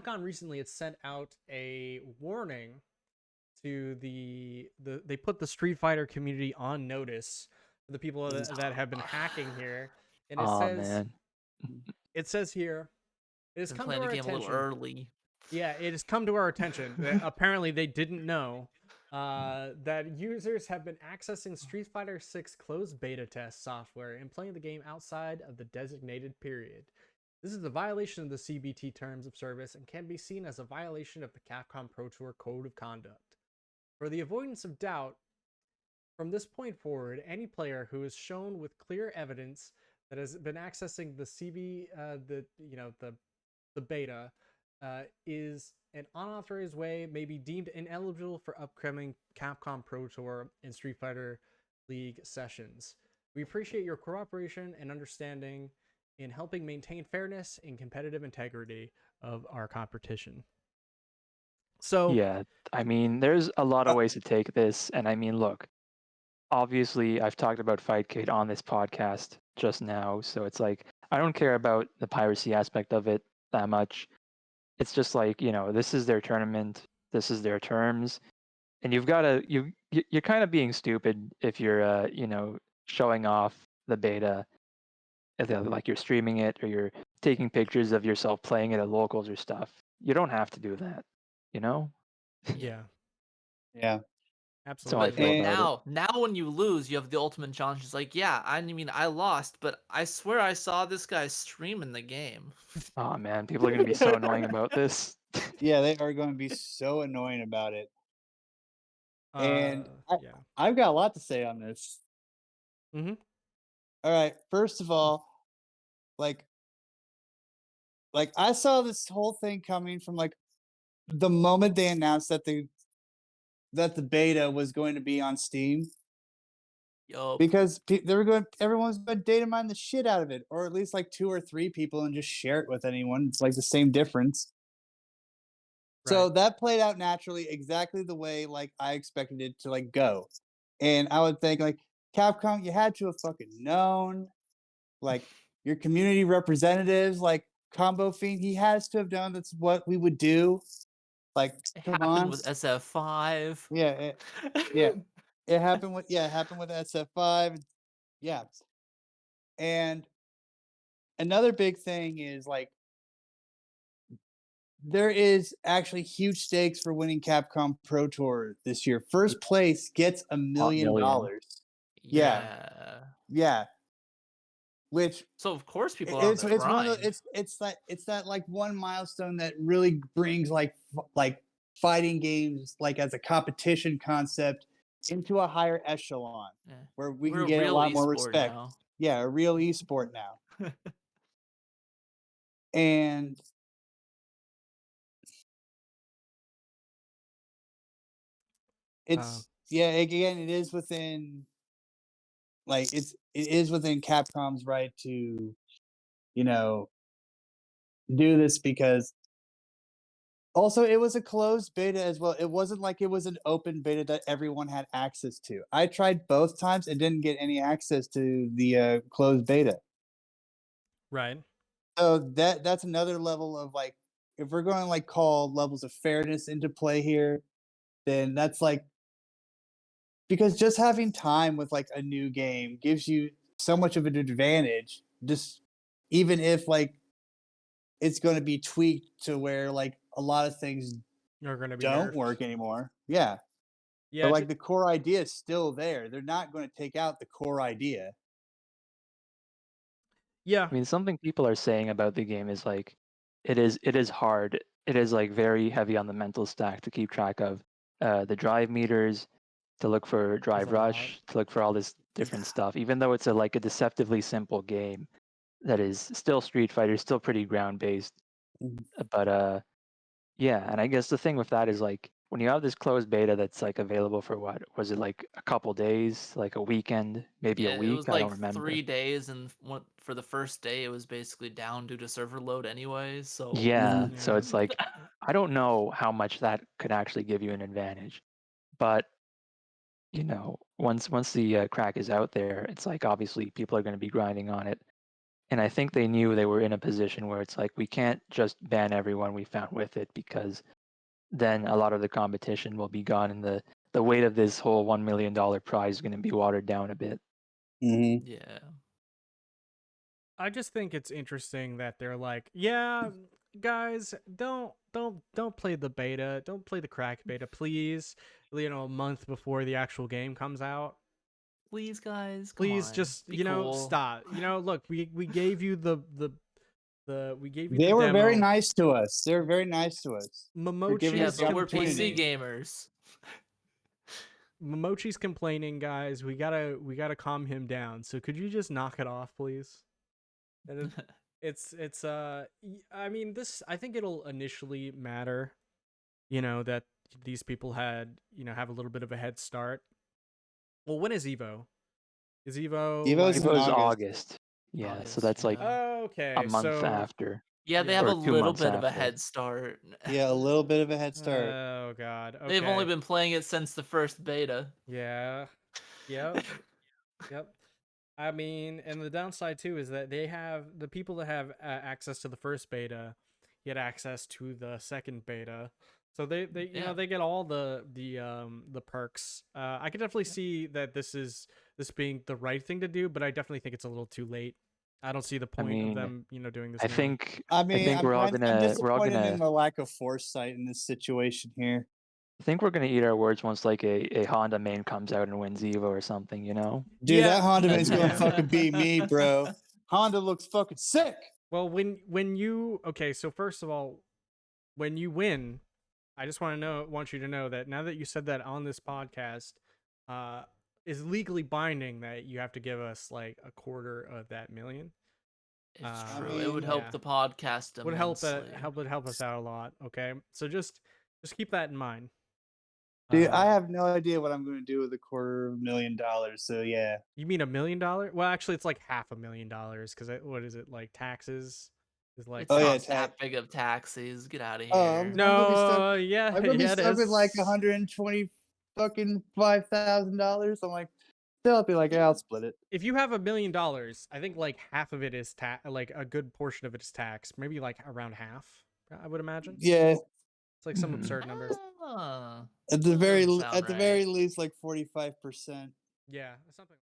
Capcom recently had sent out a warning to they put the Street Fighter community on notice for the people that have been hacking here, and Oh man. it says here it has Been come to playing the our game a little attention. early. Yeah, it has come to our attention that apparently they didn't know that users have been accessing Street Fighter 6 closed beta test software and playing the game outside of the designated period. This is a violation of the CBT terms of service and can be seen as a violation of the Capcom Pro Tour Code of Conduct. For the avoidance of doubt, from this point forward, any player who is shown with clear evidence that has been accessing the the beta is an unauthorized way may be deemed ineligible for upcoming Capcom Pro Tour and Street Fighter League sessions. We appreciate your cooperation and understanding in helping maintain fairness and competitive integrity of our competition. So Yeah, I mean, there's a lot of ways to take this, and I mean, look, obviously, I've talked about Fightcade on this podcast just now, so it's like I don't care about the piracy aspect of it that much. It's just like, this is their tournament, this is their terms, and you're kind of being stupid if you're showing off the beta, like you're streaming it or you're taking pictures of yourself playing it at locals or stuff. You don't have to do that, you know? yeah, Yeah. That's how I absolutely. feel about it. Now when you lose, you have the ultimate challenge. It's like, yeah, I mean, I lost, but I swear I saw this guy streaming the game. Oh man, people are gonna be so annoying about this. Yeah, they are going to be so annoying about it. And Yeah. I've got a lot to say on this. Mm-hmm. All right. First of all, like I saw this whole thing coming from like the moment they announced that the beta was going to be on Steam, Yup. because everyone's going to data mine the shit out of it, or at least like 2 or 3 people, and just share it with anyone. It's like the same difference. So that played out naturally, exactly the way like I expected it to like go. And I would think like Capcom, you had to have fucking known. Like your community representatives, like Combo Fiend, he has to have known that's what we would do. Like, It come happened on. with SF5. Yeah, it happened with SF5. Yeah. And another big thing is like there is actually huge stakes for winning Capcom Pro Tour this year. First place gets $1 million. Yeah. Yeah. Which So of course people are on the it's one grind. of the, it's that like one milestone that really brings like fighting games like as a competition concept into a higher echelon, where we can get a lot more respect. Now. Yeah, a real esport now. And it's again, it is within Capcom's right to do this, because also it was a closed beta as well. It wasn't like it was an open beta that everyone had access to. I tried both times and didn't get any access to the closed beta. Right. So that's another level of like, if we're going to like call levels of fairness into play here, then that's like, because just having time with like a new game gives you so much of an advantage, just even if like it's going to be tweaked to where like a lot of things Are going to be don't nerfed. work anymore. Yeah. But like the core idea is still there. They're not going to take out the core idea. Yeah. I mean, something people are saying about the game is like, it is hard. It is like very heavy on the mental stack to keep track of the drive meters, to look for drive rush, to look for all this different stuff. Even though it's a deceptively simple game that is still Street Fighter, still pretty ground based. But yeah, and I guess the thing with that is like when you have this closed beta that's like available for what was it, like a couple days, like a weekend, maybe a week? It was I like don't remember. 3 days, and for the first day it was basically down due to server load anys. So Yeah, so it's like I don't know how much that could actually give you an advantage, but once the crack is out there, it's like obviously people are going to be grinding on it. And I think they knew they were in a position where it's like, we can't just ban everyone we found with it, because then a lot of the competition will be gone, and the weight of this whole $1 million prize is going to be watered down a bit. Mm-hmm. Yeah. I just think it's interesting that they're like, yeah, guys, don't play the beta, don't play the crack beta, please. You know, a month before the actual game comes out. Please, guys, come Please on. just, Be you know, cool. stop. You know, look, we gave you the we gave you They the were demo. very nice to us. They were very nice to us. giving Yeah, Momochi's us the but we're PC opportunity. gamers. Momochi's complaining, guys. We gotta calm him down. So could you just knock it off, please? And I mean, this, I think it'll initially matter, you know, that these people had, you know, have a little bit of a head start. Well, when is Evo? Is Evo Evo's like... in Evo's August. August. Yeah, so August, that's like yeah. Okay, a month so after. Yeah, they Yeah. have Or a 2 little months bit of a after. head start. Yeah, a little bit of a head start. Oh god. Okay. They've only been playing it since the first beta. Yeah. Yep. Yep. I mean, and the downside too is that they have the people that have access to the first beta get access to the second beta, so they you know, Yeah. they get all the perks. I can definitely see that this being the right thing to do, but I definitely think it's a little too late. I don't see the I point of mean, them, you know, doing this I now. think I I mean, think I'm we're all disappointed in gonna the lack of foresight in this situation here. eat our words once like a Honda main comes out and wins Evo or something, you know? Dude, Yeah. that Honda man's gonna Yeah. fucking beat me, bro. Honda looks fucking sick. Well, when you, okay, so first of all, when you win, I just want you to know that now that you said that on this podcast, is legally binding that you have to give us like a quarter of that million. It's I true. mean, It would help yeah. the podcast Would immensely. help us out a lot. Okay, so just keep that in mind. Dude, I have no idea what I'm gonna do with $250,000. So yeah. You mean $1 million? Well, actually, it's like $500,000 because what is it, like taxes? Is like It's Oh, not yeah, that big of taxes. Get out of Oh, here. I'm gonna be stuck. no, yeah, I'm gonna be yeah, it stuck with like is. 120 fucking $5,000. I'm like, they'll be like, yeah, I'll split it. If you have $1 million, I think like half of it is like a good portion of it is tax. Maybe like around half, I would imagine. Yeah, It's like some Mhm. absurd number. Ah, at the that very doesn't sound at the right. very least, like 45%. Yeah, something.